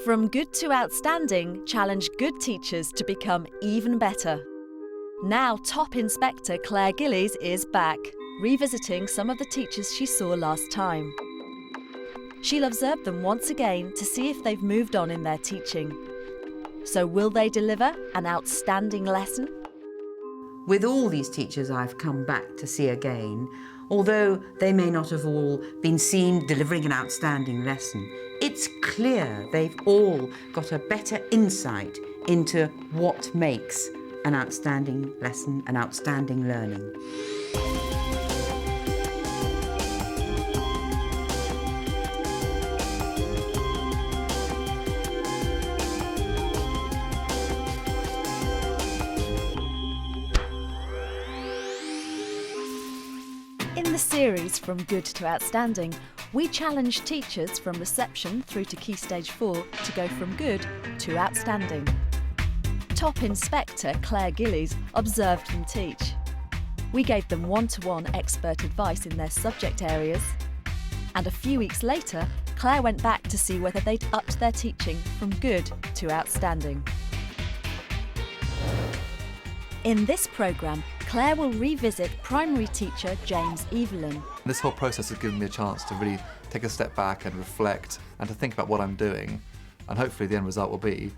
From Good to Outstanding challenged good teachers to become even better. Now top inspector Claire Gillies is back, revisiting some of the teachers she saw last time. She'll observe them once again to see if they've moved on in their teaching. So will they deliver an outstanding lesson? With all these teachers I've come back to see again, although they may not have all been seen delivering an outstanding lesson, it's clear they've all got a better insight into what makes an outstanding lesson, an outstanding learning. In the series From Good to Outstanding, we challenge teachers from reception through to Key Stage 4 to go from good to outstanding. Top Inspector Claire Gillies observed them teach. We gave them one-to-one expert advice in their subject areas. And a few weeks later, Claire went back to see whether they'd upped their teaching from good to outstanding. In this programme, Claire will revisit primary teacher James Evelyn. This whole process has given me a chance to really take a step back and reflect and to think about what I'm doing, and hopefully the end result will be,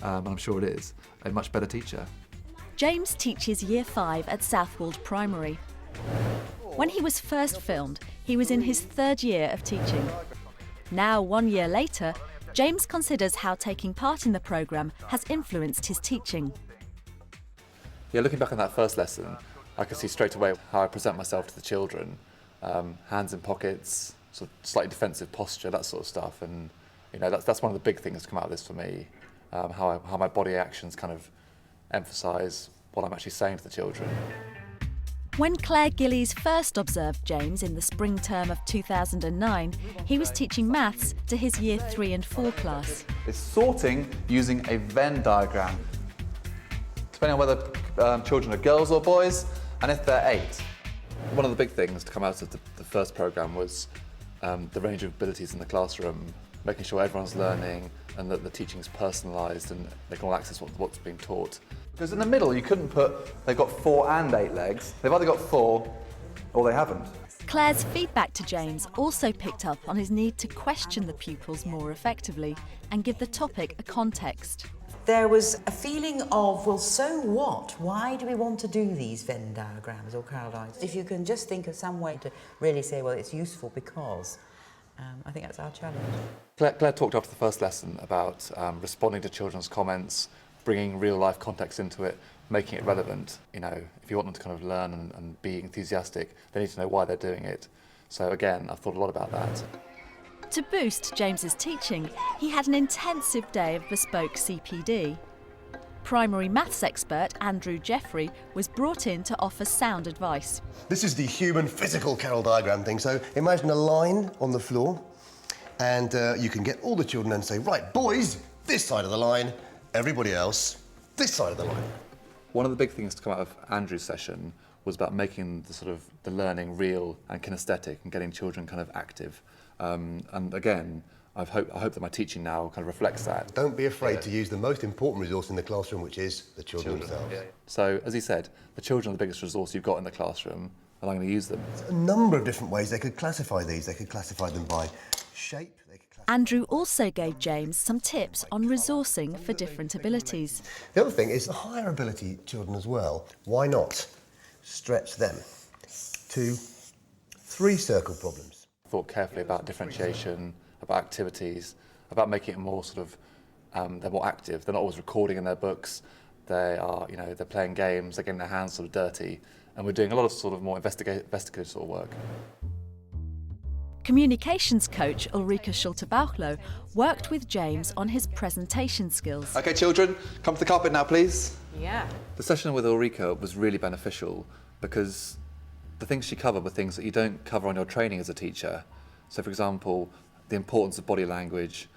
and I'm sure it is, a much better teacher. James teaches Year 5 at Southwold Primary. When he was first filmed, he was in his third year of teaching. Now, 1 year later, James considers how taking part in the programme has influenced his teaching. Yeah, looking back on that first lesson, I could see straight away how I present myself to the children. Hands in pockets, sort of slightly defensive posture, that sort of stuff. And you know, that's one of the big things to come out of this for me. How my body actions kind of emphasise what I'm actually saying to the children. When Claire Gillies first observed James in the spring term of 2009, he was teaching maths to his Year 3 and 4 class. It's sorting using a Venn diagram, depending on whether children are girls or boys, and if they're 8. One of the big things to come out of the first programme was the range of abilities in the classroom, making sure everyone's learning and that the teaching is personalised and they can all access what's being taught. Because in the middle you couldn't put, they've got 4 and 8 legs. They've either got 4 or they haven't. Claire's feedback to James also picked up on his need to question the pupils more effectively and give the topic a context. There was a feeling of, well, so what? Why do we want to do these Venn diagrams or Carolines? If you can just think of some way to really say, well, it's useful because, I think that's our challenge. Claire talked after the first lesson about responding to children's comments, bringing real-life context into it, making it relevant. You know, if you want them to kind of learn and be enthusiastic, they need to know why they're doing it. So again, I've thought a lot about that. To boost James's teaching, he had an intensive day of bespoke CPD. Primary maths expert Andrew Jeffrey was brought in to offer sound advice. This is the human physical Carroll diagram thing. So imagine a line on the floor, and you can get all the children and say, right, boys, this side of the line, everybody else, this side of the line. One of the big things to come out of Andrew's session was about making the learning real and kinesthetic and getting children kind of active. And again, I hope that my teaching now kind of reflects that. Don't be afraid to use the most important resource in the classroom, which is the children themselves. Yeah. So, as he said, the children are the biggest resource you've got in the classroom, and I'm going to use them. There's a number of different ways they could classify these. They could classify them by shape. Andrew also gave James some tips on resourcing for different abilities. The other thing is the higher ability children as well. Why not stretch them to 3 circle problems? Thought carefully about differentiation, about activities, about making it more sort of, they're more active. They're not always recording in their books. They are, you know, they're playing games, they're getting their hands sort of dirty, and we're doing a lot of sort of more investigative sort of work. Communications coach Ulrika Schulte-Bauchloh worked with James on his presentation skills. Okay, children, come to the carpet now, please. Yeah. The session with Ulrika was really beneficial because the things she covered were things that you don't cover on your training as a teacher. So, for example, the importance of body language.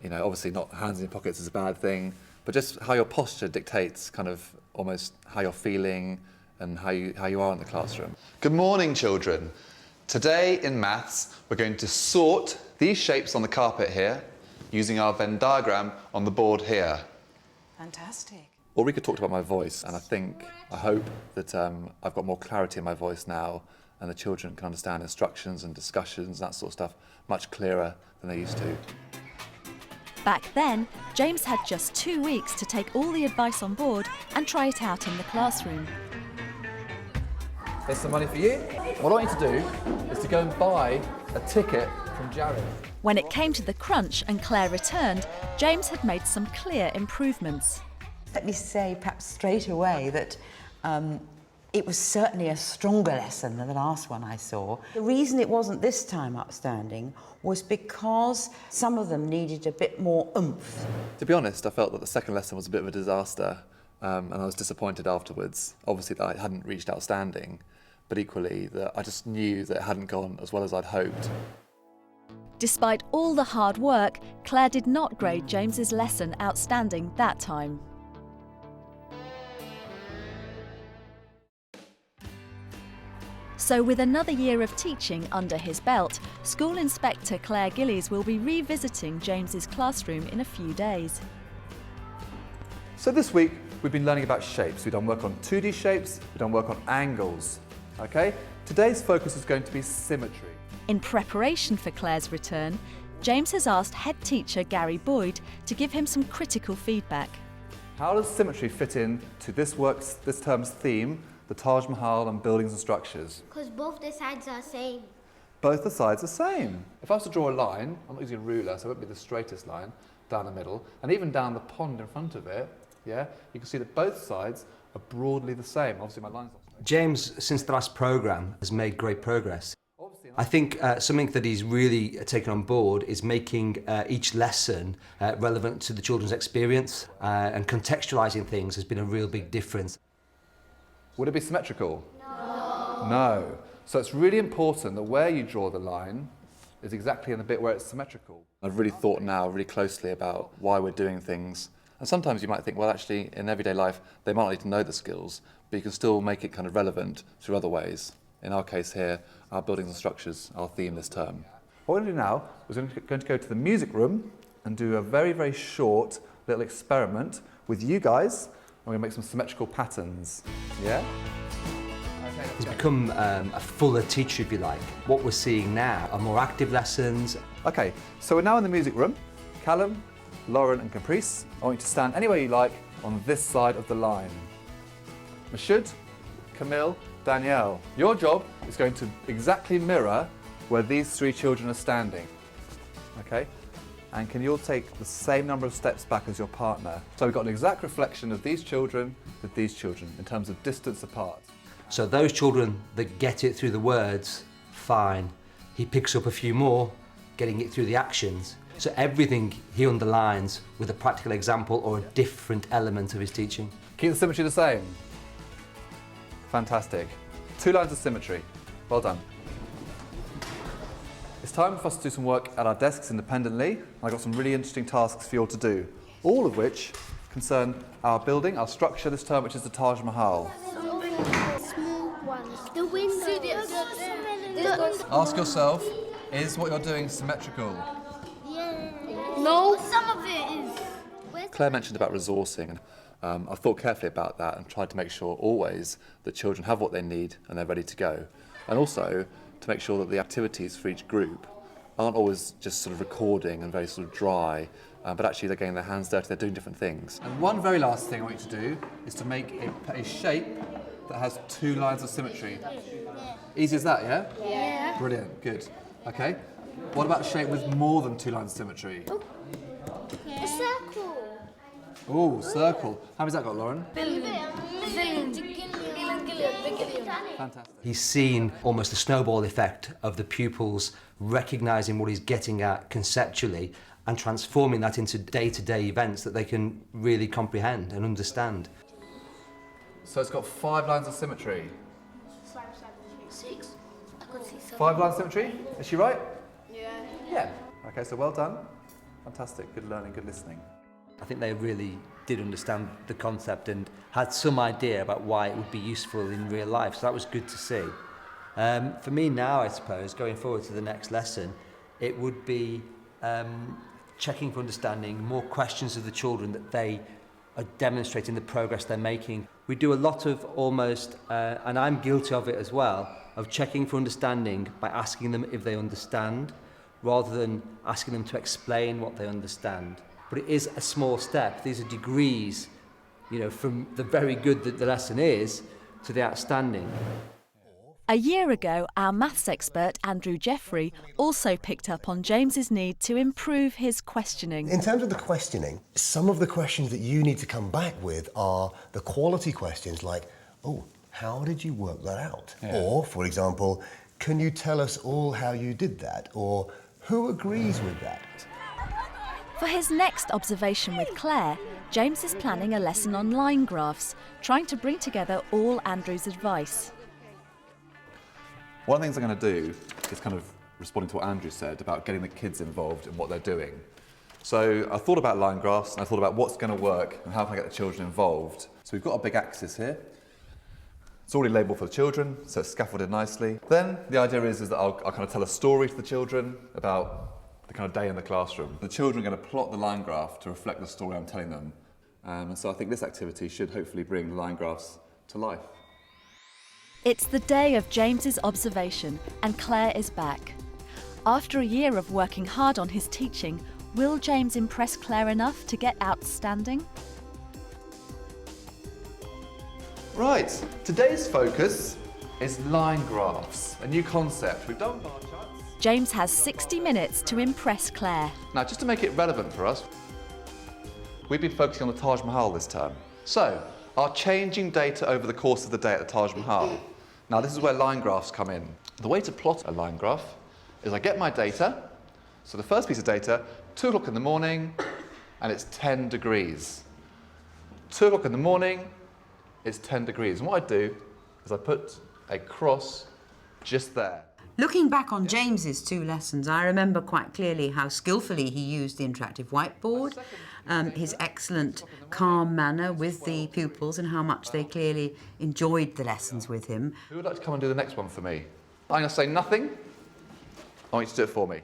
You know, obviously not hands in your pockets is a bad thing, but just how your posture dictates kind of almost how you're feeling and how you are in the classroom. Good morning, children. Today in maths, we're going to sort these shapes on the carpet here using our Venn diagram on the board here. Fantastic. Ulrika talked about my voice, and I hope that I've got more clarity in my voice now, and the children can understand instructions and discussions, that sort of stuff, much clearer than they used to. Back then, James had just 2 weeks to take all the advice on board and try it out in the classroom. Here's some money for you. What I want you to do is to go and buy a ticket from Jared. When it came to the crunch and Claire returned, James had made some clear improvements. Let me say perhaps straight away that it was certainly a stronger lesson than the last one I saw. The reason it wasn't this time upstanding was because some of them needed a bit more oomph. To be honest, I felt that the second lesson was a bit of a disaster, and I was disappointed afterwards. Obviously that I hadn't reached outstanding, but equally that I just knew that it hadn't gone as well as I'd hoped. Despite all the hard work, Claire did not grade James's lesson outstanding that time. So with another year of teaching under his belt, School Inspector Claire Gillies will be revisiting James's classroom in a few days. So this week we've been learning about shapes. We've done work on 2D shapes, we've done work on angles. Okay? Today's focus is going to be symmetry. In preparation for Claire's return, James has asked head teacher Gary Boyd to give him some critical feedback. How does symmetry fit in to this term's theme, the Taj Mahal and buildings and structures? Because both the sides are same. Both the sides are same. If I was to draw a line, I'm not using a ruler, so it won't be the straightest line, down the middle, and even down the pond in front of it, yeah, you can see that both sides are broadly the same. Obviously my line's not straight. James, since the last programme, has made great progress. I think something that he's really taken on board is making each lesson relevant to the children's experience, and contextualising things has been a real big difference. Would it be symmetrical? No. No. So it's really important that where you draw the line is exactly in the bit where it's symmetrical. I've really thought now really closely about why we're doing things. And sometimes you might think, well, actually, in everyday life, they might not need to know the skills, but you can still make it kind of relevant through other ways. In our case here, our buildings and structures, our theme this term. What we're going to do now is we're going to go to the music room and do a very, very short little experiment with you guys. We're going to make some symmetrical patterns. Yeah? Okay, He's become a fuller teacher, if you like. What we're seeing now are more active lessons. Okay, so we're now in the music room. Callum, Lauren and Caprice, I want you to stand anywhere you like on this side of the line. Mashud, Camille, Danielle, your job is going to exactly mirror where these three children are standing. Okay? And can you all take the same number of steps back as your partner? So we've got an exact reflection of these children with these children in terms of distance apart. So those children that get it through the words, fine. He picks up a few more, getting it through the actions. So everything he underlines with a practical example or a different element of his teaching. Keep the symmetry the same. Fantastic. 2 lines of symmetry. Well done. It's time for us to do some work at our desks independently. I've got some really interesting tasks for you all to do, all of which concern our building, our structure this term, which is the Taj Mahal. Small ones. The windows. Ask yourself, is what you're doing symmetrical? No. Some of it is. Claire mentioned about resourcing. I've thought carefully about that and tried to make sure always that children have what they need and they're ready to go. And also to make sure that the activities for each group aren't always just sort of recording and very sort of dry, but actually they're getting their hands dirty, they're doing different things. And one very last thing I want you to do is to make a shape that has 2 lines of symmetry. Easy as that, yeah? Yeah. Brilliant, good. Okay. What about a shape with more than 2 lines of symmetry? A circle. Oh, circle. How many's that got, Lauren? Fantastic. He's seen almost the snowball effect of the pupils recognising what he's getting at conceptually and transforming that into day-to-day events that they can really comprehend and understand. So it's got 5 lines of symmetry. 6. I could see 7. 5 lines of symmetry? Is she right? Yeah. Yeah. Okay, so well done. Fantastic. Good learning, good listening. I think they really did understand the concept and had some idea about why it would be useful in real life, so that was good to see. For me now, I suppose, going forward to the next lesson, it would be checking for understanding, more questions of the children that they are demonstrating the progress they're making. We do a lot of almost, and I'm guilty of it as well, of checking for understanding by asking them if they understand, rather than asking them to explain what they understand. But it is a small step. These are degrees, you know, from the very good that the lesson is to the outstanding. A year ago, our maths expert Andrew Jeffrey also picked up on James's need to improve his questioning. In terms of the questioning, some of the questions that you need to come back with are the quality questions like, oh, how did you work that out? Yeah. Or, for example, can you tell us all how you did that? Or who agrees with that? For his next observation with Claire, James is planning a lesson on line graphs, trying to bring together all Andrew's advice. One of the things I'm going to do is kind of responding to what Andrew said about getting the kids involved in what they're doing. So I thought about line graphs and I thought about what's going to work and how can I get the children involved. So we've got a big axis here. It's already labelled for the children, so it's scaffolded nicely. Then the idea is that I'll kind of tell a story to the children about the kind of day in the classroom. The children are going to plot the line graph to reflect the story I'm telling them. And so I think this activity should hopefully bring the line graphs to life. It's the day of James's observation and Claire is back. After a year of working hard on his teaching, will James impress Claire enough to get outstanding? Right, today's focus is line graphs, a new concept. We've done bar charts. James has 60 minutes to impress Claire. Now, just to make it relevant for us, we've been focusing on the Taj Mahal this term. So, our changing data over the course of the day at the Taj Mahal. Now, this is where line graphs come in. The way to plot a line graph is I get my data. So the first piece of data, 2 o'clock in the morning, and it's 10 degrees. 2 o'clock in the morning, it's 10 degrees. And what I do is I put a cross just there. Looking back on James's 2 lessons, I remember quite clearly how skillfully he used the interactive whiteboard, his excellent calm manner with the pupils and how much they clearly enjoyed the lessons with him. Who would like to come and do the next one for me? I'm going to say nothing. I want you to do it for me.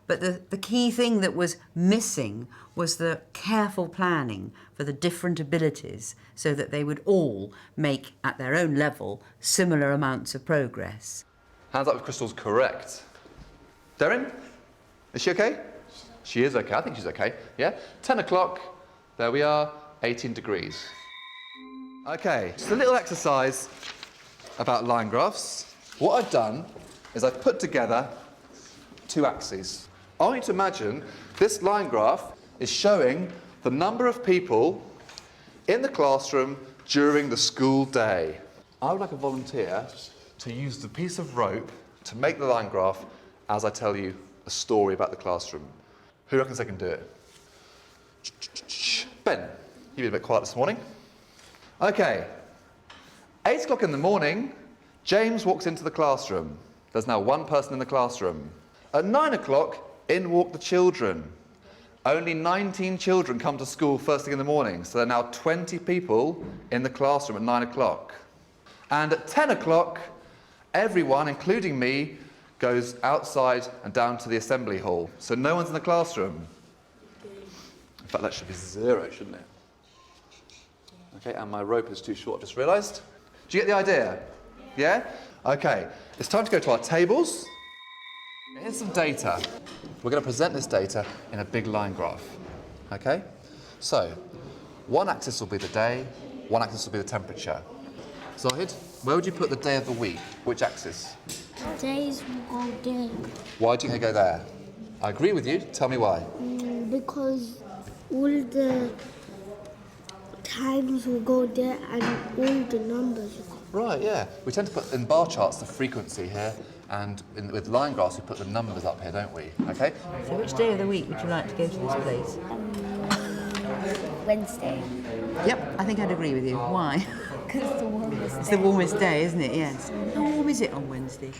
But the key thing that was missing was the careful planning for the different abilities so that they would all make, at their own level, similar amounts of progress. Hands up if Crystal's correct. Darren? Is she okay? She is okay. I think she's okay. Yeah? 10 o'clock. There we are. 18 degrees. Okay, just a little exercise about line graphs. What I've done is I've put together 2 axes. I want you to imagine this line graph is showing the number of people in the classroom during the school day. I would like a volunteer to use the piece of rope to make the line graph as I tell you a story about the classroom. Who reckons they can do it? Ben, you've been a bit quiet this morning. Okay, 8 o'clock in the morning, James walks into the classroom. There's now 1 person in the classroom. At 9 o'clock, in walk the children. Only 19 children come to school first thing in the morning, so there are now 20 people in the classroom at 9 o'clock. And at 10 o'clock, everyone, including me, goes outside and down to the assembly hall. So no one's in the classroom. In fact, that should be 0, shouldn't it? Okay, and my rope is too short, I've just realised. Do you get the idea? Yeah? Okay, it's time to go to our tables. Here's some data. We're going to present this data in a big line graph. Okay? So, 1 axis will be the day, 1 axis will be the temperature. Zahid, where would you put the day of the week? Which axis? Days will go there. Why do you think they go there? I agree with you. Tell me why. Because all the times will go there and all the numbers will go. Right, yeah. We tend to put in bar charts the frequency here, and with line graphs we put the numbers up here, don't we? Okay? So which day of the week would you like to go to this place? Wednesday. Yep, I think I'd agree with you. Why? Because it's the warmest It's the warmest day, isn't it? Yes. How warm is it on Wednesday?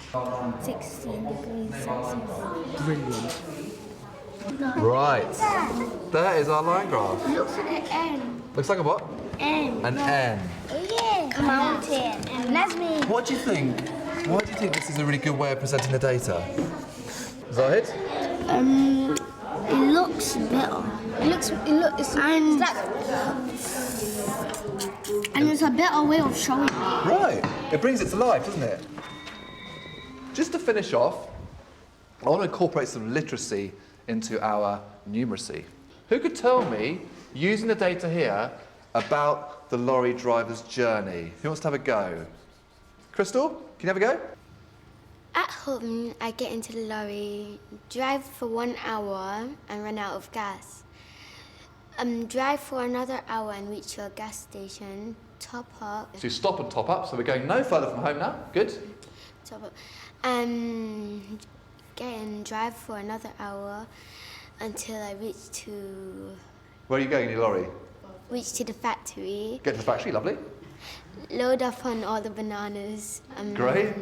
16 degrees Celsius. Brilliant. Right. There is our line graph. Looks like an N. Looks like a what? N. An N. Yeah. Mountain. That's me. What do you think? Why do you think this is a really good way of presenting the data? Zahid? It looks better. It's and it's a better way of showing it. Right. It brings it to life, doesn't it? Just to finish off, I want to incorporate some literacy into our numeracy. Who could tell me, using the data here, about the lorry driver's journey? Who wants to have a go? Crystal, can you have a go? At home, I get into the lorry, drive for 1 hour and run out of gas. Drive for another hour and reach your gas station, top up. So you stop and top up, so we're going no further from home now. Good. Top up. Get in, drive for another hour until I reach to... Where are you going in your lorry? Reach to the factory. Get to the factory, lovely. Load up on all the bananas. Great.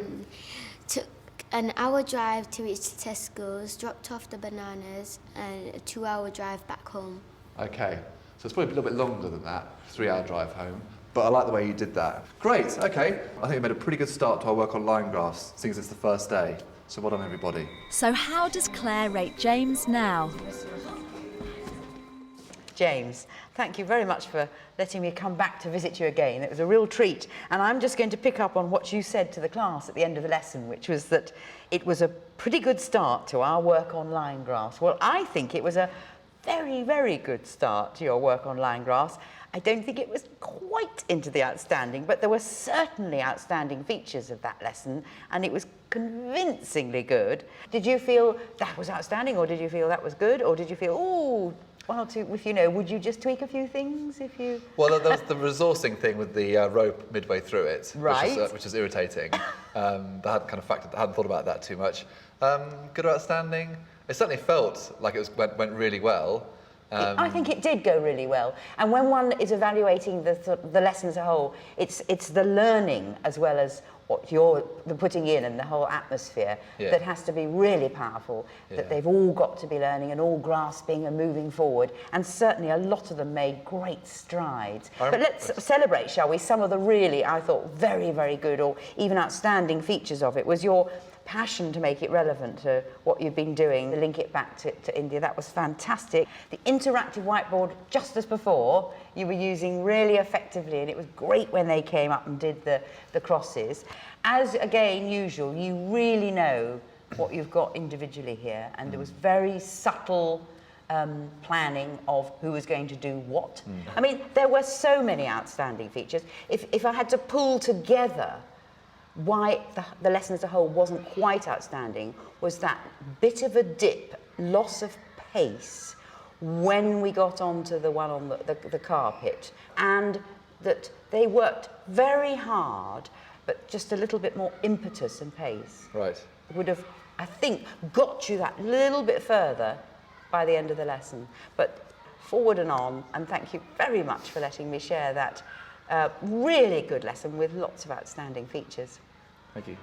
Took an hour drive to reach Tesco's, dropped off the bananas, and a 2-hour drive back home. Okay, so it's probably a little bit longer than that, 3-hour drive home. But I like the way you did that. Great, okay. I think we made a pretty good start to our work on line graphs, seeing as it's the first day. So well done, everybody. So how does Claire rate James now? James, thank you very much for letting me come back to visit you again. It was a real treat. And I'm just going to pick up on what you said to the class at the end of the lesson, which was that it was a pretty good start to our work on line graphs. Well, I think it was a very, very good start to your work on line graphs. I don't think it was quite into the outstanding, but there were certainly outstanding features of that lesson, and it was convincingly good. Did you feel that was outstanding, or did you feel that was good, or did you feel, ooh, one or two, if you know, would you just tweak a few things if you... Well, there was the resourcing thing with the rope midway through it, right. which is irritating. I hadn't hadn't thought about that too much. Good or outstanding? It certainly felt like it went really well. I think it did go really well. And when one is evaluating the lesson as a whole, it's the learning as well as what you're putting in and the whole atmosphere that has to be really powerful, that they've all got to be learning and all grasping and moving forward. And certainly a lot of them made great strides. But let's celebrate, shall we, some of the really, I thought, very, very good or even outstanding features of it. Was your passion to make it relevant to what you've been doing, to link it back to India. That was fantastic. The interactive whiteboard, just as before, you were using really effectively, and it was great when they came up and did the crosses. As, again, usual, you really know what you've got individually here, and there was very subtle planning of who was going to do what. I mean, there were so many outstanding features. If I had to pull together why the lesson as a whole wasn't quite outstanding was that bit of a dip, loss of pace when we got onto the one on the carpet, and that they worked very hard, but just a little bit more impetus and pace. Right. Would have, I think, got you that little bit further by the end of the lesson. But forward and on, and thank you very much for letting me share that really good lesson with lots of outstanding features. Thank you.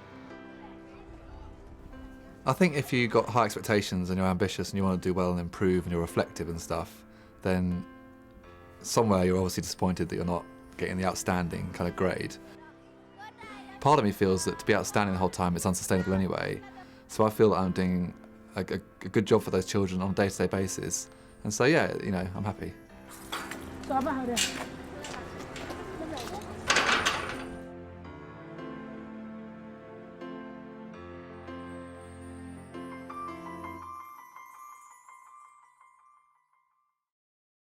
I think if you've got high expectations and you're ambitious and you want to do well and improve and you're reflective and stuff, then somewhere you're obviously disappointed that you're not getting the outstanding kind of grade. Part of me feels that to be outstanding the whole time is unsustainable anyway, so I feel that I'm doing a good job for those children on a day-to-day basis, and so yeah, you know, I'm happy.